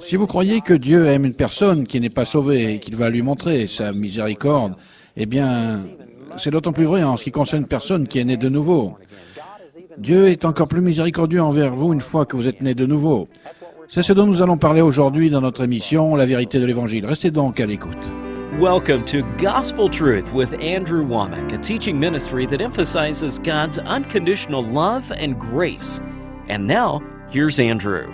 Si vous croyez que Dieu aime une personne qui n'est pas sauvée et qu'il va lui montrer sa miséricorde, eh bien, c'est d'autant plus vrai en ce qui concerne une personne qui est née de nouveau. Dieu est encore plus miséricordieux envers vous une fois que vous êtes né de nouveau. C'est ce dont nous allons parler aujourd'hui dans notre émission, La vérité de l'Évangile. Restez donc à l'écoute. Welcome to Gospel Truth with Andrew Womack, a teaching ministry that emphasizes God's unconditional love and grace. And now, here's Andrew.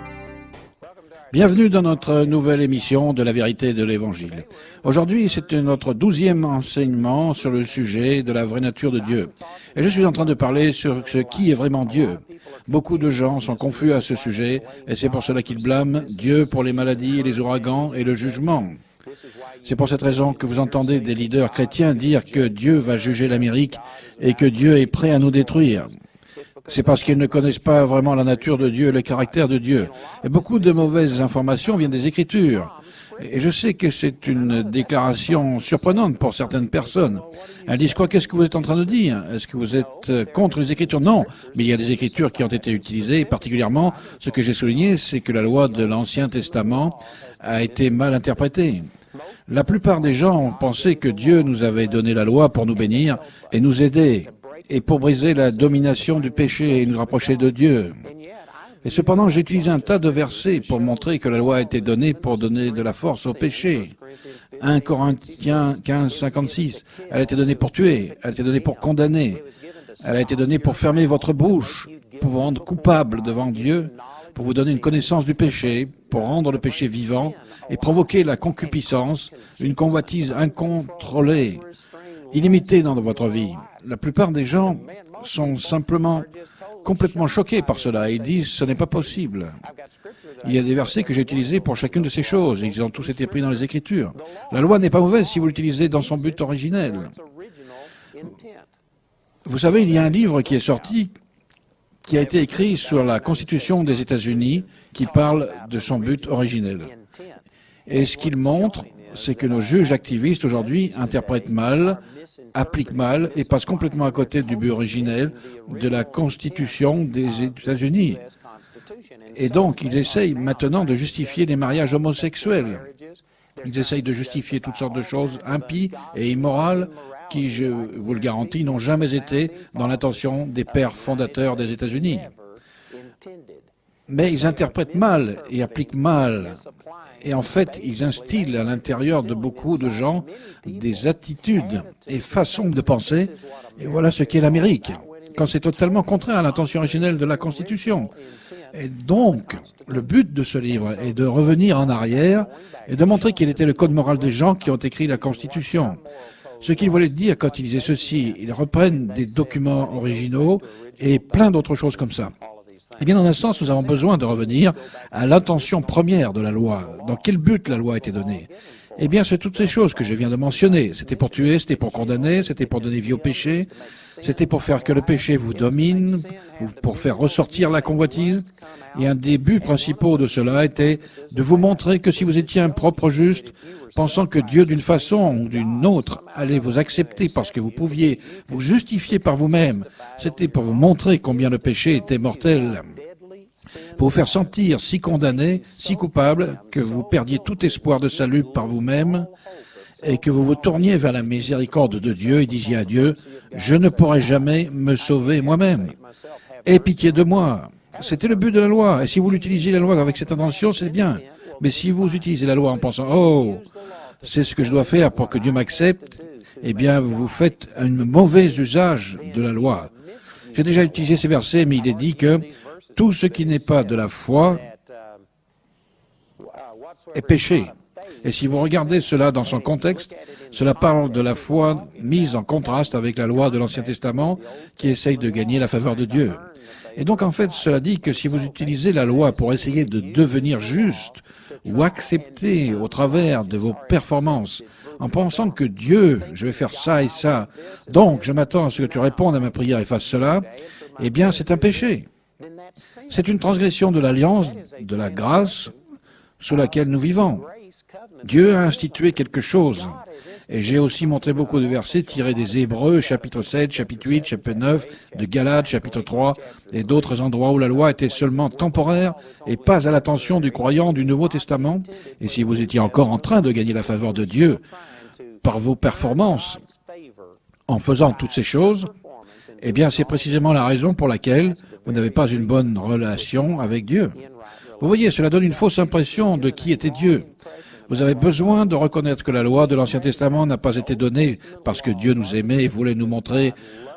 Bienvenue dans notre nouvelle émission de La vérité de l'Évangile. Aujourd'hui, c'est notre 12e enseignement sur le sujet de la vraie nature de Dieu. Et je suis en train de parler sur ce qui est vraiment Dieu. Beaucoup de gens sont confus à ce sujet, et c'est pour cela qu'ils blâment Dieu pour les maladies, les ouragans et le jugement. C'est pour cette raison que vous entendez des leaders chrétiens dire que Dieu va juger l'Amérique et que Dieu est prêt à nous détruire. C'est parce qu'ils ne connaissent pas vraiment la nature de Dieu et le caractère de Dieu. Et beaucoup de mauvaises informations viennent des Écritures. Et je sais que c'est une déclaration surprenante pour certaines personnes. Elles disent quoi? Qu'est-ce que vous êtes en train de dire? Est-ce que vous êtes contre les Écritures? Non, mais il y a des Écritures qui ont été utilisées. Et particulièrement, ce que j'ai souligné, c'est que la loi de l'Ancien Testament a été mal interprétée. La plupart des gens ont pensé que Dieu nous avait donné la loi pour nous bénir et nous aider, et pour briser la domination du péché et nous rapprocher de Dieu. Et cependant, j'ai utilisé un tas de versets pour montrer que la loi a été donnée pour donner de la force au péché. 1 Corinthiens 15, 56, elle a été donnée pour tuer, elle a été donnée pour condamner, elle a été donnée pour fermer votre bouche, pour vous rendre coupable devant Dieu, pour vous donner une connaissance du péché, pour rendre le péché vivant et provoquer la concupiscence, une convoitise incontrôlée, illimitée dans votre vie. La plupart des gens sont simplement complètement choqués par cela et disent « ce n'est pas possible ». Il y a des versets que j'ai utilisés pour chacune de ces choses. Ils ont tous été pris dans les Écritures. La loi n'est pas mauvaise si vous l'utilisez dans son but originel. Vous savez, il y a un livre qui est sorti, qui a été écrit sur la Constitution des États-Unis, qui parle de son but originel. Et ce qu'il montre, c'est que nos juges activistes aujourd'hui interprètent mal, appliquent mal et passent complètement à côté du but originel de la Constitution des États-Unis. Et donc, ils essayent maintenant de justifier les mariages homosexuels. Ils essayent de justifier toutes sortes de choses impies et immorales qui, je vous le garantis, n'ont jamais été dans l'intention des pères fondateurs des États-Unis. Mais ils interprètent mal et appliquent mal. Et en fait, ils instillent à l'intérieur de beaucoup de gens des attitudes et façons de penser. Et voilà ce qu'est l'Amérique, quand c'est totalement contraire à l'intention originelle de la Constitution. Et donc, le but de ce livre est de revenir en arrière et de montrer quel était le code moral des gens qui ont écrit la Constitution. Ce qu'ils voulaient dire quand ils disaient ceci, ils reprennent des documents originaux et plein d'autres choses comme ça. Eh bien, dans un sens, nous avons besoin de revenir à l'intention première de la loi. Dans quel but la loi a été donnée? Eh bien, c'est toutes ces choses que je viens de mentionner. C'était pour tuer, c'était pour condamner, c'était pour donner vie au péché, c'était pour faire que le péché vous domine, pour faire ressortir la convoitise. Et un des buts principaux de cela était de vous montrer que si vous étiez un propre juste, pensant que Dieu, d'une façon ou d'une autre, allait vous accepter parce que vous pouviez vous justifier par vous-même, c'était pour vous montrer combien le péché était mortel, pour vous faire sentir si condamné, si coupable, que vous perdiez tout espoir de salut par vous-même et que vous vous tourniez vers la miséricorde de Dieu et disiez à Dieu « Je ne pourrai jamais me sauver moi-même. Aie pitié de moi ». C'était le but de la loi. Et si vous l'utilisez la loi avec cette intention, c'est bien. Mais si vous utilisez la loi en pensant « Oh, c'est ce que je dois faire pour que Dieu m'accepte », eh bien, vous faites un mauvais usage de la loi. J'ai déjà utilisé ces versets, mais il est dit que tout ce qui n'est pas de la foi est péché. Et si vous regardez cela dans son contexte, cela parle de la foi mise en contraste avec la loi de l'Ancien Testament qui essaye de gagner la faveur de Dieu. Et donc, en fait, cela dit que si vous utilisez la loi pour essayer de devenir juste ou accepter au travers de vos performances, en pensant que Dieu, je vais faire ça et ça, donc je m'attends à ce que tu répondes à ma prière et fasses cela, eh bien, c'est un péché. C'est une transgression de l'alliance, de la grâce sous laquelle nous vivons. Dieu a institué quelque chose. Et j'ai aussi montré beaucoup de versets tirés des Hébreux, chapitre 7, chapitre 8, chapitre 9, de Galates, chapitre 3, et d'autres endroits où la loi était seulement temporaire et pas à l'attention du croyant du Nouveau Testament. Et si vous étiez encore en train de gagner la faveur de Dieu par vos performances en faisant toutes ces choses, eh bien c'est précisément la raison pour laquelle vous n'avez pas une bonne relation avec Dieu. Vous voyez, cela donne une fausse impression de qui était Dieu. Vous avez besoin de reconnaître que la loi de l'Ancien Testament n'a pas été donnée parce que Dieu nous aimait et voulait nous montrer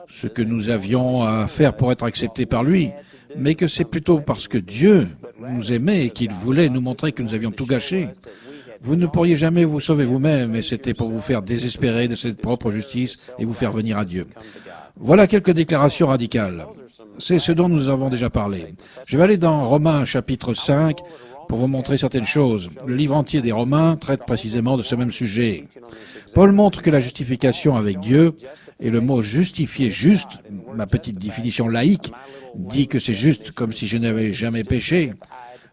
ce que nous avions à faire pour être acceptés par lui, mais que c'est plutôt parce que Dieu nous aimait et qu'il voulait nous montrer que nous avions tout gâché. Vous ne pourriez jamais vous sauver vous-même, et c'était pour vous faire désespérer de cette propre justice et vous faire venir à Dieu. Voilà quelques déclarations radicales. C'est ce dont nous avons déjà parlé. Je vais aller dans Romains chapitre 5 pour vous montrer certaines choses. Le livre entier des Romains traite précisément de ce même sujet. Paul montre que la justification avec Dieu, et le mot justifier juste, ma petite définition laïque, dit que c'est juste comme si je n'avais jamais péché.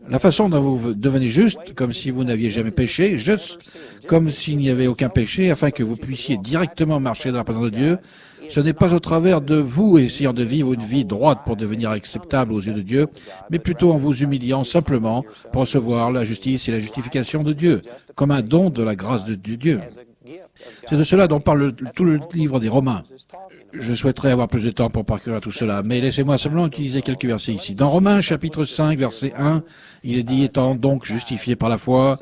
La façon dont vous devenez juste, comme si vous n'aviez jamais péché, juste comme s'il n'y avait aucun péché, afin que vous puissiez directement marcher dans la présence de Dieu, ce n'est pas au travers de vous essayant de vivre une vie droite pour devenir acceptable aux yeux de Dieu, mais plutôt en vous humiliant simplement pour recevoir la justice et la justification de Dieu, comme un don de la grâce de Dieu. C'est de cela dont parle tout le livre des Romains. Je souhaiterais avoir plus de temps pour parcourir tout cela, mais laissez-moi simplement utiliser quelques versets ici. Dans Romains chapitre 5, verset 1, il est dit, étant donc justifiés par la foi,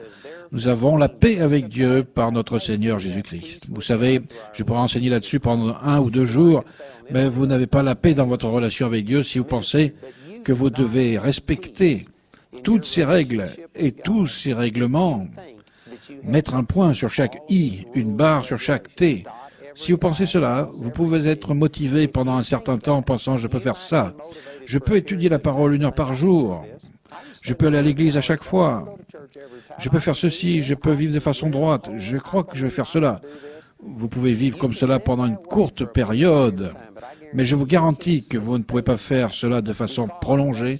nous avons la paix avec Dieu par notre Seigneur Jésus-Christ. Vous savez, je pourrais enseigner là-dessus pendant 1 ou 2 jours, mais vous n'avez pas la paix dans votre relation avec Dieu si vous pensez que vous devez respecter toutes ces règles et tous ces règlements, mettre un point sur chaque I, une barre sur chaque T. Si vous pensez cela, vous pouvez être motivé pendant un certain temps en pensant « je peux faire ça, je peux étudier la parole 1 heure par jour, je peux aller à l'église à chaque fois, je peux faire ceci, je peux vivre de façon droite, je crois que je vais faire cela ». Vous pouvez vivre comme cela pendant une courte période, mais je vous garantis que vous ne pouvez pas faire cela de façon prolongée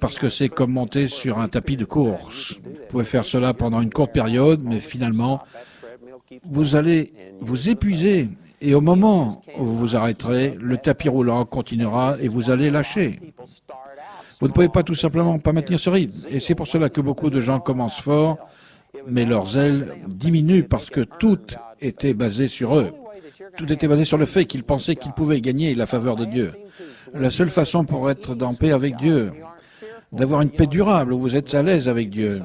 parce que c'est comme monter sur un tapis de course. Vous pouvez faire cela pendant une courte période, mais finalement, vous allez vous épuiser et au moment où vous vous arrêterez, le tapis roulant continuera et vous allez lâcher. Vous ne pouvez pas tout simplement pas maintenir ce rythme. Et c'est pour cela que beaucoup de gens commencent fort, mais leurs ailes diminuent parce que tout était basé sur eux. Tout était basé sur le fait qu'ils pensaient qu'ils pouvaient gagner la faveur de Dieu. La seule façon pour être en paix avec Dieu, d'avoir une paix durable, où vous êtes à l'aise avec Dieu,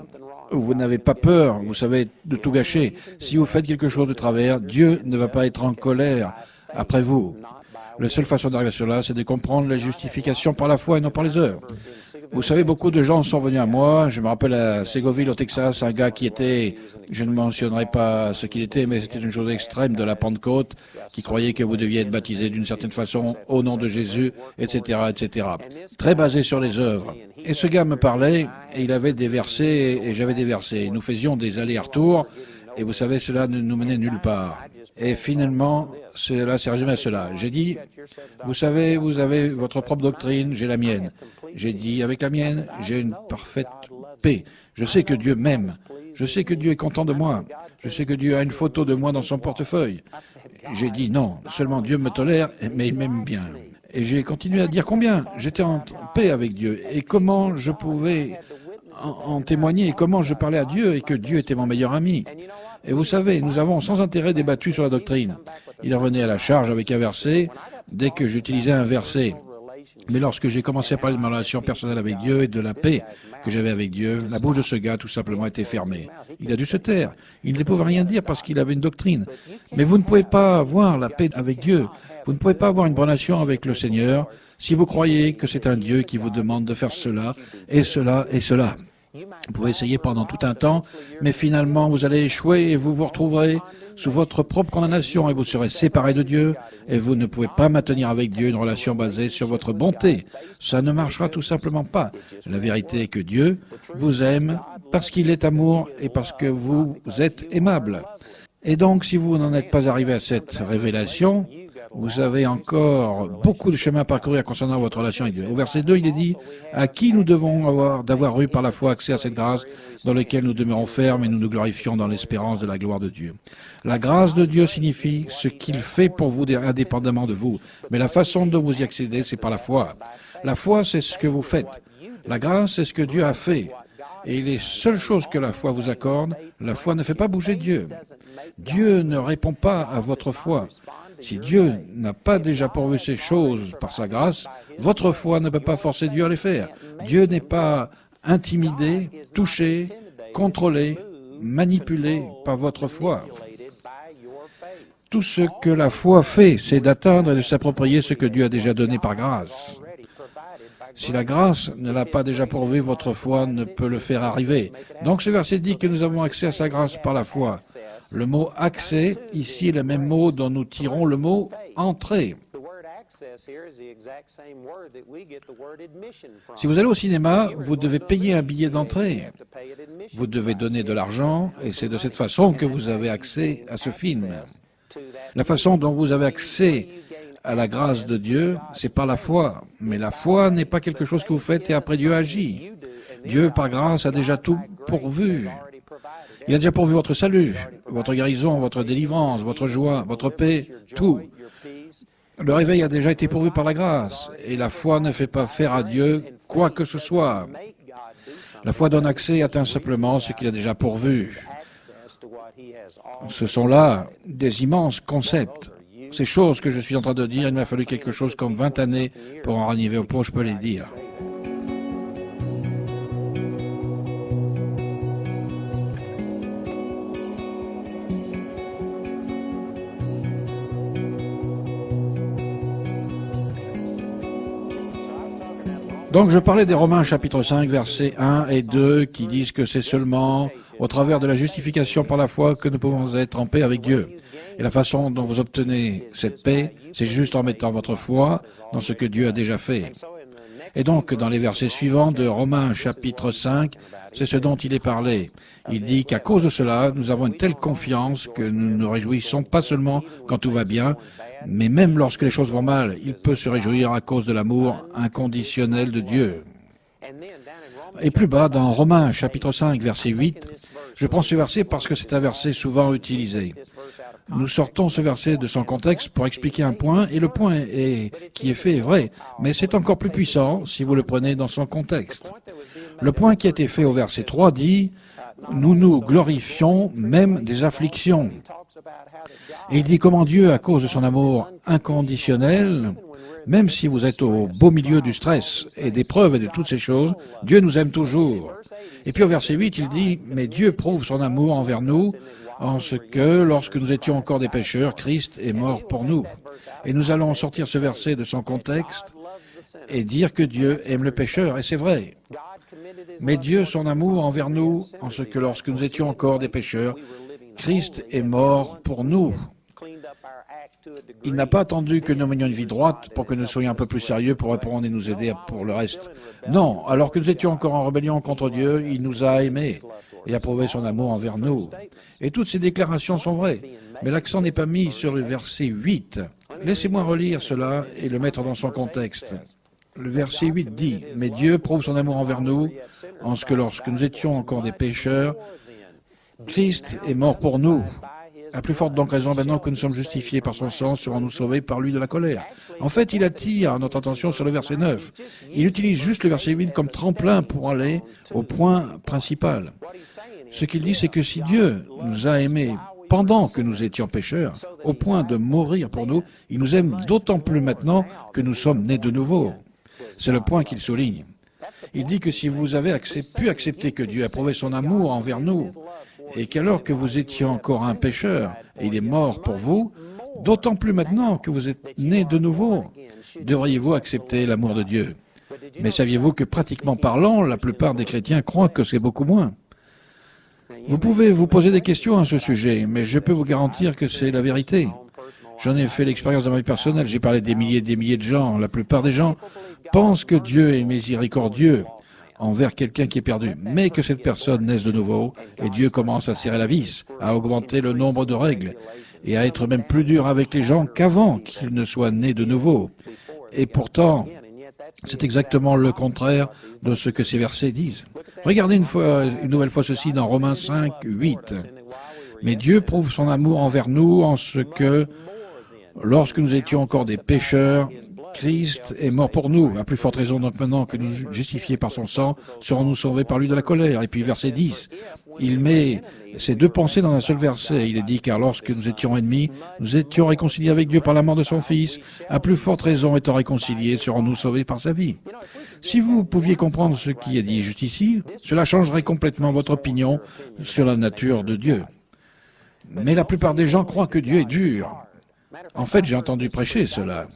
où vous n'avez pas peur, vous savez, de tout gâcher. Si vous faites quelque chose de travers, Dieu ne va pas être en colère après vous. La seule façon d'arriver à cela, c'est de comprendre la justification par la foi et non par les œuvres. Vous savez, beaucoup de gens sont venus à moi. Je me rappelle à Ségoville, au Texas, un gars qui était, je ne mentionnerai pas ce qu'il était, mais c'était une chose extrême de la Pentecôte, qui croyait que vous deviez être baptisé d'une certaine façon au nom de Jésus, etc., etc. Très basé sur les œuvres. Et ce gars me parlait, et il avait des versets, et j'avais des versets. Nous faisions des allers-retours, et vous savez, cela ne nous menait nulle part. Et finalement, cela s'est résumé à cela. J'ai dit, vous savez, vous avez votre propre doctrine, j'ai la mienne. J'ai dit, avec la mienne, j'ai une parfaite paix. Je sais que Dieu m'aime. Je sais que Dieu est content de moi. Je sais que Dieu a une photo de moi dans son portefeuille. J'ai dit, non, seulement Dieu me tolère, mais il m'aime bien. Et j'ai continué à dire combien j'étais en paix avec Dieu et comment je pouvais en témoigner et comment je parlais à Dieu et que Dieu était mon meilleur ami. Et vous savez, nous avons sans intérêt débattu sur la doctrine. Il revenait à la charge avec un verset dès que j'utilisais un verset. Mais lorsque j'ai commencé à parler de ma relation personnelle avec Dieu et de la paix que j'avais avec Dieu, la bouche de ce gars tout simplement était fermée. Il a dû se taire. Il ne pouvait rien dire parce qu'il avait une doctrine. Mais vous ne pouvez pas avoir la paix avec Dieu. Vous ne pouvez pas avoir une relation avec le Seigneur si vous croyez que c'est un Dieu qui vous demande de faire cela et cela et cela. Vous pouvez essayer pendant tout un temps, mais finalement vous allez échouer et vous vous retrouverez sous votre propre condamnation et vous serez séparé de Dieu et vous ne pouvez pas maintenir avec Dieu une relation basée sur votre bonté. Ça ne marchera tout simplement pas. La vérité est que Dieu vous aime parce qu'il est amour et parce que vous êtes aimable. Et donc, si vous n'en êtes pas arrivé à cette révélation, vous avez encore beaucoup de chemin à parcourir concernant votre relation avec Dieu. Au verset 2, il est dit, à qui nous devons d'avoir eu par la foi accès à cette grâce dans laquelle nous demeurons fermes et nous nous glorifions dans l'espérance de la gloire de Dieu. La grâce de Dieu signifie ce qu'il fait pour vous indépendamment de vous. Mais la façon dont vous y accédez, c'est par la foi. La foi, c'est ce que vous faites. La grâce, c'est ce que Dieu a fait. Et les seules choses que la foi vous accorde, la foi ne fait pas bouger Dieu. Dieu ne répond pas à votre foi. Si Dieu n'a pas déjà pourvu ces choses par sa grâce, votre foi ne peut pas forcer Dieu à les faire. Dieu n'est pas intimidé, touché, contrôlé, manipulé par votre foi. Tout ce que la foi fait, c'est d'atteindre et de s'approprier ce que Dieu a déjà donné par grâce. Si la grâce ne l'a pas déjà pourvu, votre foi ne peut le faire arriver. Donc ce verset dit que nous avons accès à sa grâce par la foi. Le mot « accès » ici est le même mot dont nous tirons le mot « entrer ». Si vous allez au cinéma, vous devez payer un billet d'entrée. Vous devez donner de l'argent et c'est de cette façon que vous avez accès à ce film. La façon dont vous avez accès à la grâce de Dieu, c'est par la foi. Mais la foi n'est pas quelque chose que vous faites et après Dieu agit. Dieu, par grâce, a déjà tout pourvu. Il a déjà pourvu votre salut, votre guérison, votre délivrance, votre joie, votre paix, tout. Le réveil a déjà été pourvu par la grâce. Et la foi ne fait pas faire à Dieu quoi que ce soit. La foi donne accès et atteint simplement ce qu'il a déjà pourvu. Ce sont là des immenses concepts. Ces choses que je suis en train de dire, il m'a fallu quelque chose comme 20 années pour en arriver au point, je peux les dire. Donc je parlais des Romains chapitre 5, versets 1 et 2 qui disent que c'est seulement au travers de la justification par la foi que nous pouvons être en paix avec Dieu. Et la façon dont vous obtenez cette paix, c'est juste en mettant votre foi dans ce que Dieu a déjà fait. Et donc, dans les versets suivants de Romains chapitre 5, c'est ce dont il est parlé. Il dit qu'à cause de cela, nous avons une telle confiance que nous nous réjouissons pas seulement quand tout va bien, mais même lorsque les choses vont mal, il peut se réjouir à cause de l'amour inconditionnel de Dieu. Et plus bas, dans Romains chapitre 5, verset 8, je prends ce verset parce que c'est un verset souvent utilisé. Nous sortons ce verset de son contexte pour expliquer un point, et le point qui est fait est vrai, mais c'est encore plus puissant si vous le prenez dans son contexte. Le point qui a été fait au verset 3 dit « Nous nous glorifions même des afflictions ». Et il dit comment Dieu, à cause de son amour inconditionnel, même si vous êtes au beau milieu du stress et des preuves et de toutes ces choses, Dieu nous aime toujours. Et puis au verset 8, il dit « Mais Dieu prouve son amour envers nous, en ce que, lorsque nous étions encore des pécheurs, Christ est mort pour nous. » Et nous allons sortir ce verset de son contexte et dire que Dieu aime le pécheur, et c'est vrai. Mais Dieu, son amour envers nous, en ce que lorsque nous étions encore des pécheurs, Christ est mort pour nous. Il n'a pas attendu que nous menions une vie droite pour que nous soyons un peu plus sérieux pour répondre et nous aider pour le reste. Non, alors que nous étions encore en rébellion contre Dieu, il nous a aimés et a prouvé son amour envers nous. Et toutes ces déclarations sont vraies, mais l'accent n'est pas mis sur le verset 8. Laissez-moi relire cela et le mettre dans son contexte. Le verset 8 dit « Mais Dieu prouve son amour envers nous, en ce que lorsque nous étions encore des pécheurs, Christ est mort pour nous. À plus forte donc raison, maintenant que nous sommes justifiés par son sang, serons-nous sauvés par lui de la colère. » En fait, il attire notre attention sur le verset 9. Il utilise juste le verset 8 comme tremplin pour aller au point principal. Ce qu'il dit, c'est que si Dieu nous a aimés pendant que nous étions pécheurs, au point de mourir pour nous, il nous aime d'autant plus maintenant que nous sommes nés de nouveau. C'est le point qu'il souligne. Il dit que si vous avez pu accepter que Dieu a prouvé son amour envers nous, et qu'alors que vous étiez encore un pécheur, et il est mort pour vous, d'autant plus maintenant que vous êtes nés de nouveau, devriez-vous accepter l'amour de Dieu. Mais saviez-vous que pratiquement parlant, la plupart des chrétiens croient que c'est beaucoup moins? Vous pouvez vous poser des questions à ce sujet, mais je peux vous garantir que c'est la vérité. J'en ai fait l'expérience dans ma vie personnelle, j'ai parlé des milliers et des milliers de gens. La plupart des gens pensent que Dieu est miséricordieux envers quelqu'un qui est perdu, mais que cette personne naisse de nouveau, et Dieu commence à serrer la vis, à augmenter le nombre de règles. et à être même plus dur avec les gens qu'avant qu'ils ne soient nés de nouveau. Et pourtant, c'est exactement le contraire de ce que ces versets disent. Regardez une nouvelle fois ceci dans Romains 5, 8. Mais Dieu prouve son amour envers nous en ce que, lorsque nous étions encore des pécheurs, Christ est mort pour nous. À plus forte raison donc maintenant que nous justifiés par son sang, serons-nous sauvés par lui de la colère. Et puis verset 10, il met ces deux pensées dans un seul verset. Il est dit, car lorsque nous étions ennemis, nous étions réconciliés avec Dieu par la mort de son Fils. À plus forte raison, étant réconciliés, serons-nous sauvés par sa vie. Si vous pouviez comprendre ce qui est dit juste ici, cela changerait complètement votre opinion sur la nature de Dieu. Mais la plupart des gens croient que Dieu est dur. En fait, j'ai entendu prêcher cela.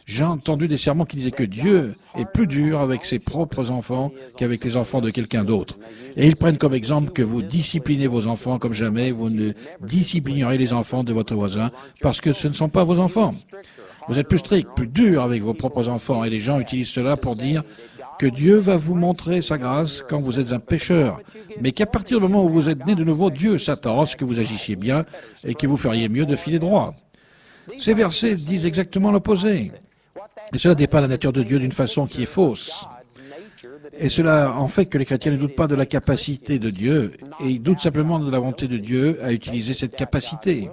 J'ai entendu des sermons qui disaient que Dieu est plus dur avec ses propres enfants qu'avec les enfants de quelqu'un d'autre. Et ils prennent comme exemple que vous disciplinez vos enfants comme jamais vous ne disciplinerez les enfants de votre voisin parce que ce ne sont pas vos enfants. Vous êtes plus strict, plus dur avec vos propres enfants et les gens utilisent cela pour dire que Dieu va vous montrer sa grâce quand vous êtes un pécheur, mais qu'à partir du moment où vous êtes né de nouveau, Dieu s'attend à ce que vous agissiez bien et que vous feriez mieux de filer droit. Ces versets disent exactement l'opposé. Et cela dépeint la nature de Dieu d'une façon qui est fausse. Et cela en fait que les chrétiens ne doutent pas de la capacité de Dieu, et ils doutent simplement de la volonté de Dieu à utiliser cette capacité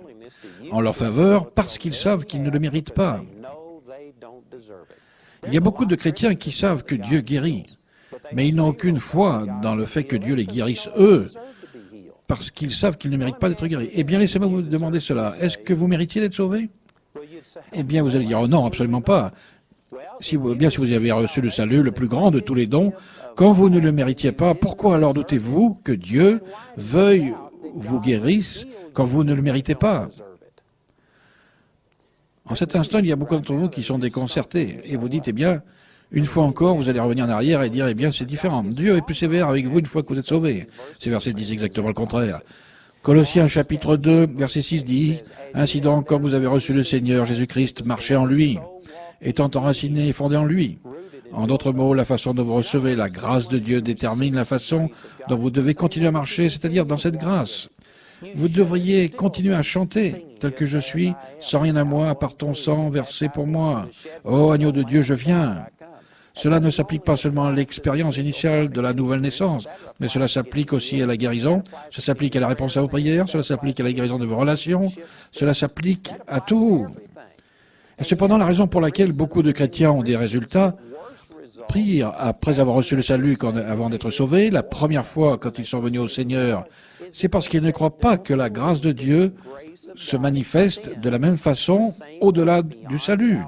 en leur faveur parce qu'ils savent qu'ils ne le méritent pas. Il y a beaucoup de chrétiens qui savent que Dieu guérit, mais ils n'ont aucune foi dans le fait que Dieu les guérisse eux, parce qu'ils savent qu'ils ne méritent pas d'être guéris. Eh bien, laissez-moi vous demander cela. Est-ce que vous méritiez d'être sauvés? Eh bien, vous allez dire, oh non, absolument pas. Si vous avez reçu le salut, le plus grand de tous les dons, quand vous ne le méritiez pas, pourquoi alors doutez-vous que Dieu veuille vous guérisse quand vous ne le méritez pas? En cet instant, il y a beaucoup d'entre vous qui sont déconcertés. Et vous dites, eh bien, une fois encore, vous allez revenir en arrière et dire, eh bien, c'est différent. Dieu est plus sévère avec vous une fois que vous êtes sauvés. Ces versets disent exactement le contraire. Colossiens chapitre 2, verset 6 dit, « Ainsi donc, comme vous avez reçu le Seigneur Jésus-Christ, marchez en lui, étant enraciné et fondé en lui. » En d'autres mots, la façon dont vous recevez la grâce de Dieu détermine la façon dont vous devez continuer à marcher, c'est-à-dire dans cette grâce. Vous devriez continuer à chanter, tel que je suis, sans rien à moi, à part ton sang versé pour moi. Ô agneau de Dieu, je viens. Cela ne s'applique pas seulement à l'expérience initiale de la nouvelle naissance, mais cela s'applique aussi à la guérison, ça s'applique à la réponse à vos prières, cela s'applique à la guérison de vos relations, cela s'applique à tout. Et cependant, la raison pour laquelle beaucoup de chrétiens ont des résultats, prient après avoir reçu le salut avant d'être sauvés, la première fois quand ils sont venus au Seigneur, c'est parce qu'ils ne croient pas que la grâce de Dieu se manifeste de la même façon au-delà du salut.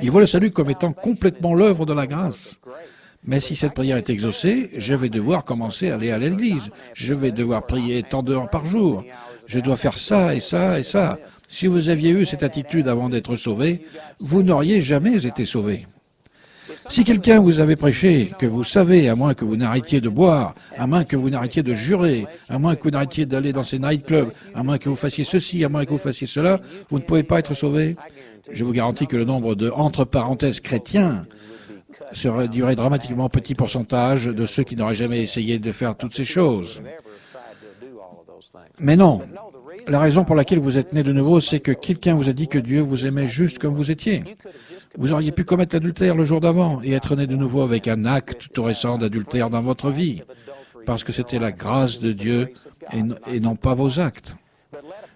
Ils voient le salut comme étant complètement l'œuvre de la grâce. Mais si cette prière est exaucée, je vais devoir commencer à aller à l'église. Je vais devoir prier tant d'heures par jour. Je dois faire ça et ça et ça. Si vous aviez eu cette attitude avant d'être sauvé, vous n'auriez jamais été sauvé. Si quelqu'un vous avait prêché que vous savez, à moins que vous n'arrêtiez de boire, à moins que vous n'arrêtiez de jurer, à moins que vous n'arrêtiez d'aller dans ces nightclubs, à moins que vous fassiez ceci, à moins que vous fassiez cela, vous ne pouvez pas être sauvé. Je vous garantis que le nombre de, entre parenthèses, chrétiens se réduirait dramatiquement au petit pourcentage de ceux qui n'auraient jamais essayé de faire toutes ces choses. Mais non, la raison pour laquelle vous êtes né de nouveau, c'est que quelqu'un vous a dit que Dieu vous aimait juste comme vous étiez. Vous auriez pu commettre l'adultère le jour d'avant et être né de nouveau avec un acte tout récent d'adultère dans votre vie, parce que c'était la grâce de Dieu et non pas vos actes.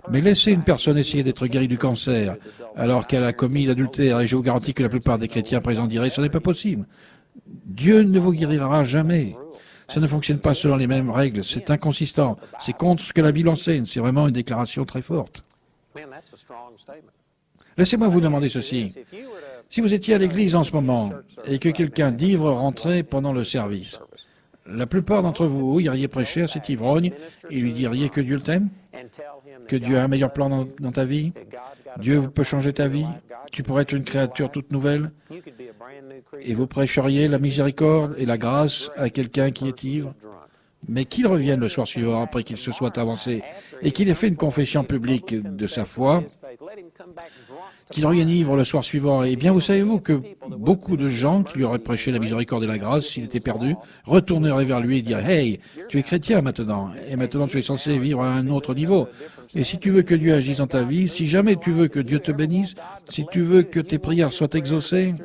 Mais laissez une personne essayer d'être guérie du cancer alors qu'elle a commis l'adultère, et je vous garantis que la plupart des chrétiens présents diraient « ce n'est pas possible ». Dieu ne vous guérira jamais. Ça ne fonctionne pas selon les mêmes règles, c'est inconsistant, c'est contre ce que la Bible enseigne, c'est vraiment une déclaration très forte. Laissez-moi vous demander ceci. Si vous étiez à l'église en ce moment et que quelqu'un d'ivre rentrait pendant le service, la plupart d'entre vous iriez prêcher à cet ivrogne et lui diriez que Dieu t'aime, que Dieu a un meilleur plan dans ta vie, Dieu peut changer ta vie, tu pourrais être une créature toute nouvelle, et vous prêcheriez la miséricorde et la grâce à quelqu'un qui est ivre, mais qu'il revienne le soir suivant après qu'il se soit avancé et qu'il ait fait une confession publique de sa foi. qu'il renivre le soir suivant. Eh bien, vous savez-vous que beaucoup de gens qui lui auraient prêché la miséricorde et la grâce, s'il était perdu, retourneraient vers lui et diraient « Hey, tu es chrétien maintenant, et maintenant tu es censé vivre à un autre niveau. Et si tu veux que Dieu agisse dans ta vie, si jamais tu veux que Dieu te bénisse, si tu veux que tes prières soient exaucées,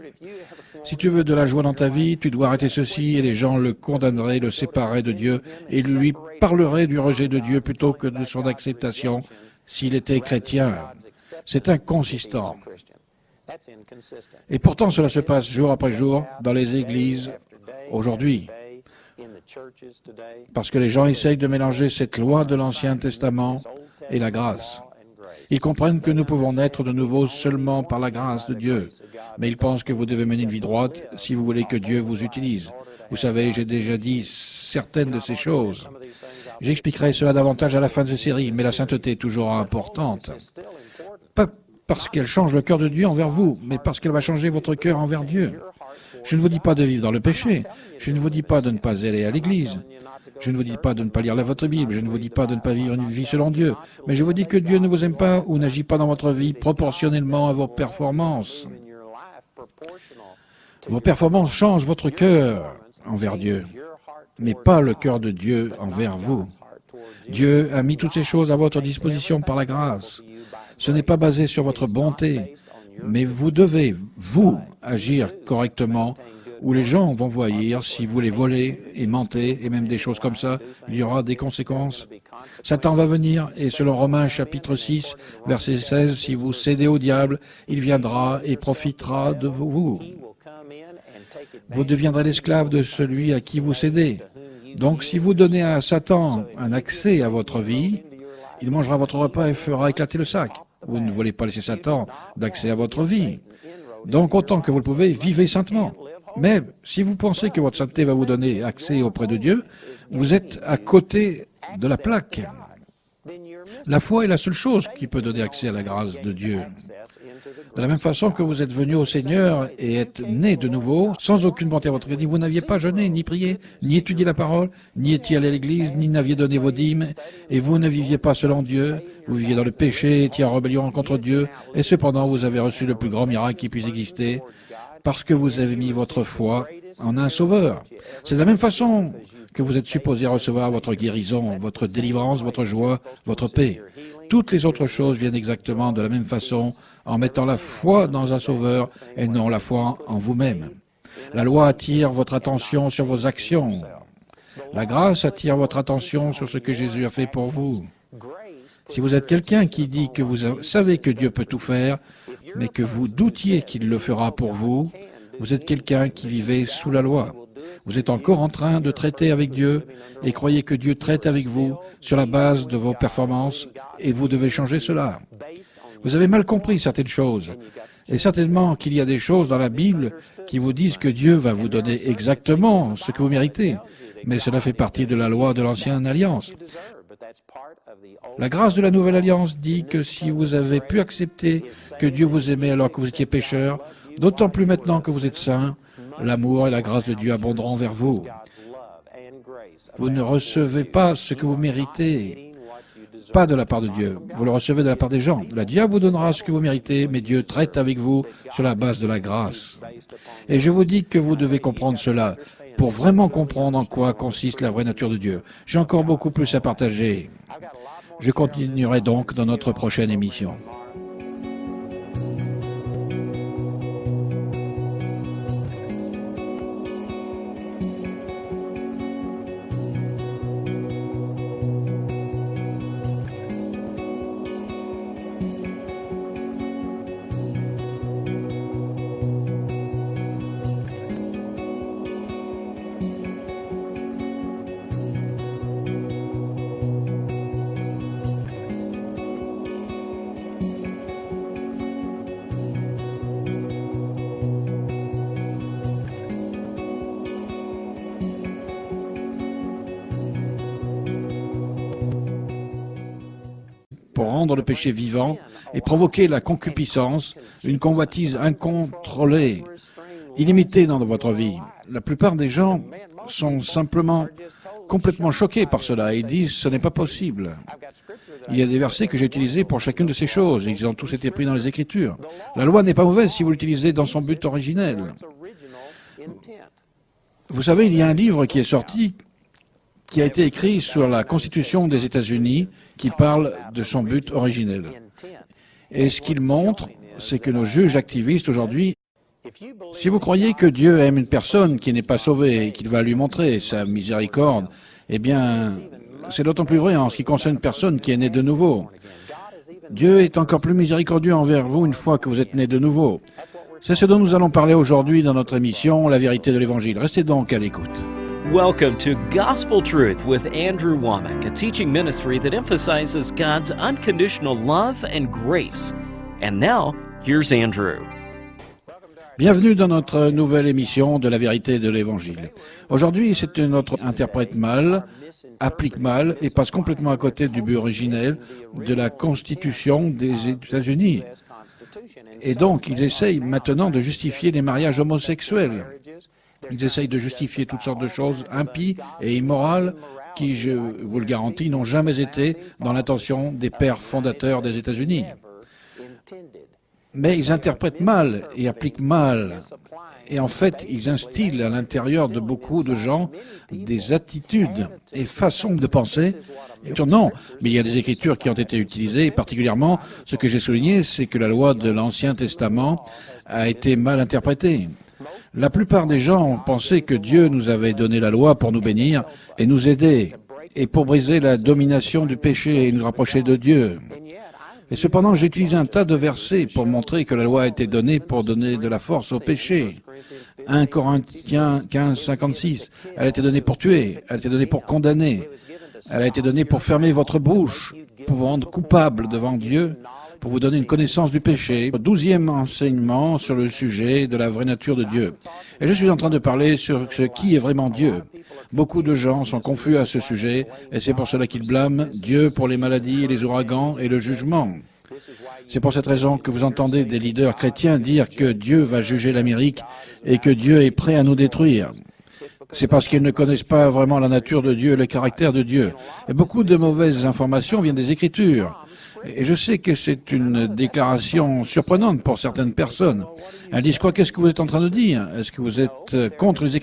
si tu veux de la joie dans ta vie, tu dois arrêter ceci, et les gens le condamneraient, le sépareraient de Dieu, et lui parleraient du rejet de Dieu plutôt que de son acceptation s'il était chrétien. » C'est inconsistant. Et pourtant, cela se passe jour après jour dans les églises aujourd'hui. Parce que les gens essayent de mélanger cette loi de l'Ancien Testament et la grâce. Ils comprennent que nous pouvons naître de nouveau seulement par la grâce de Dieu. Mais ils pensent que vous devez mener une vie droite si vous voulez que Dieu vous utilise. Vous savez, j'ai déjà dit certaines de ces choses. J'expliquerai cela davantage à la fin de cette série, mais la sainteté est toujours importante. Pas parce qu'elle change le cœur de Dieu envers vous, mais parce qu'elle va changer votre cœur envers Dieu. Je ne vous dis pas de vivre dans le péché. Je ne vous dis pas de ne pas aller à l'église. Je ne vous dis pas de ne pas lire votre Bible. Je ne vous dis pas de ne pas vivre une vie selon Dieu. Mais je vous dis que Dieu ne vous aime pas ou n'agit pas dans votre vie proportionnellement à vos performances. Vos performances changent votre cœur envers Dieu, mais pas le cœur de Dieu envers vous. Dieu a mis toutes ces choses à votre disposition par la grâce. Ce n'est pas basé sur votre bonté, mais vous devez, vous, agir correctement, ou les gens vont voir si vous les volez et mentez, et même des choses comme ça, il y aura des conséquences. Satan va venir, et selon Romains chapitre 6, verset 16, si vous cédez au diable, il viendra et profitera de vous. Vous deviendrez l'esclave de celui à qui vous cédez. Donc si vous donnez à Satan un accès à votre vie, il mangera votre repas et fera éclater le sac. Vous ne voulez pas laisser Satan d'accès à votre vie. Donc autant que vous le pouvez, vivez saintement. Mais si vous pensez que votre sainteté va vous donner accès auprès de Dieu, vous êtes à côté de la plaque. La foi est la seule chose qui peut donner accès à la grâce de Dieu. De la même façon que vous êtes venu au Seigneur et êtes né de nouveau, sans aucune bonté à votre crédit, vous n'aviez pas jeûné, ni prié, ni étudié la parole, ni étiez allé à l'église, ni n'aviez donné vos dîmes, et vous ne viviez pas selon Dieu, vous viviez dans le péché, étiez en rébellion contre Dieu, et cependant vous avez reçu le plus grand miracle qui puisse exister, parce que vous avez mis votre foi en un sauveur. C'est de la même façon que vous êtes supposé recevoir votre guérison, votre délivrance, votre joie, votre paix. Toutes les autres choses viennent exactement de la même façon, en mettant la foi dans un sauveur et non la foi en vous-même. La loi attire votre attention sur vos actions. La grâce attire votre attention sur ce que Jésus a fait pour vous. Si vous êtes quelqu'un qui dit que vous savez que Dieu peut tout faire, mais que vous doutiez qu'il le fera pour vous, vous êtes quelqu'un qui vivait sous la loi. Vous êtes encore en train de traiter avec Dieu et croyez que Dieu traite avec vous sur la base de vos performances et vous devez changer cela. Vous avez mal compris certaines choses. Et certainement qu'il y a des choses dans la Bible qui vous disent que Dieu va vous donner exactement ce que vous méritez. Mais cela fait partie de la loi de l'Ancienne Alliance. La grâce de la Nouvelle Alliance dit que si vous avez pu accepter que Dieu vous aimait alors que vous étiez pécheur, d'autant plus maintenant que vous êtes saints, l'amour et la grâce de Dieu abonderont vers vous. Vous ne recevez pas ce que vous méritez, pas de la part de Dieu. Vous le recevez de la part des gens. Le diable vous donnera ce que vous méritez, mais Dieu traite avec vous sur la base de la grâce. Et je vous dis que vous devez comprendre cela pour vraiment comprendre en quoi consiste la vraie nature de Dieu. J'ai encore beaucoup plus à partager. Je continuerai donc dans notre prochaine émission. Pour rendre le péché vivant et provoquer la concupiscence, une convoitise incontrôlée, illimitée dans votre vie. La plupart des gens sont simplement complètement choqués par cela et ils disent ce n'est pas possible. Il y a des versets que j'ai utilisés pour chacune de ces choses. Ils ont tous été pris dans les Écritures. La loi n'est pas mauvaise si vous l'utilisez dans son but originel. Vous savez, il y a un livre qui est sorti, qui a été écrit sur la Constitution des États-Unis, qui parle de son but originel. Et ce qu'il montre, c'est que nos juges activistes aujourd'hui, si vous croyez que Dieu aime une personne qui n'est pas sauvée et qu'il va lui montrer sa miséricorde, eh bien, c'est d'autant plus vrai en ce qui concerne une personne qui est née de nouveau. Dieu est encore plus miséricordieux envers vous une fois que vous êtes né de nouveau. C'est ce dont nous allons parler aujourd'hui dans notre émission, La vérité de l'Évangile. Restez donc à l'écoute. Welcome to Gospel Truth with Andrew Womack, a teaching ministry that emphasizes God's unconditional love and grace. And now, here's Andrew. Bienvenue dans notre nouvelle émission de La vérité de l'Évangile. Aujourd'hui, c'est notre interprète mal, applique mal et passe complètement à côté du but originel de la Constitution des États-Unis. Et donc, ils essayent maintenant de justifier les mariages homosexuels. Ils essayent de justifier toutes sortes de choses impies et immorales qui, je vous le garantis, n'ont jamais été dans l'intention des pères fondateurs des États-Unis. Mais ils interprètent mal et appliquent mal. Et en fait, ils instillent à l'intérieur de beaucoup de gens des attitudes et façons de penser. Non, mais il y a des écritures qui ont été utilisées, particulièrement, ce que j'ai souligné, c'est que la loi de l'Ancien Testament a été mal interprétée. La plupart des gens ont pensé que Dieu nous avait donné la loi pour nous bénir et nous aider, et pour briser la domination du péché et nous rapprocher de Dieu. Et cependant, j'ai utilisé un tas de versets pour montrer que la loi a été donnée pour donner de la force au péché. 1 Corinthiens 15, 56. Elle a été donnée pour tuer, elle a été donnée pour condamner, elle a été donnée pour fermer votre bouche, pour vous rendre coupable devant Dieu, pour vous donner une connaissance du péché. 12e enseignement sur le sujet de la vraie nature de Dieu. Et je suis en train de parler sur ce qui est vraiment Dieu. Beaucoup de gens sont confus à ce sujet, et c'est pour cela qu'ils blâment Dieu pour les maladies, les ouragans et le jugement. C'est pour cette raison que vous entendez des leaders chrétiens dire que Dieu va juger l'Amérique et que Dieu est prêt à nous détruire. C'est parce qu'ils ne connaissent pas vraiment la nature de Dieu, le caractère de Dieu. Et beaucoup de mauvaises informations viennent des Écritures. Et je sais que c'est une déclaration surprenante pour certaines personnes. Elles disent quoi? Qu'est-ce que vous êtes en train de dire? Est-ce que vous êtes contre les Écritures?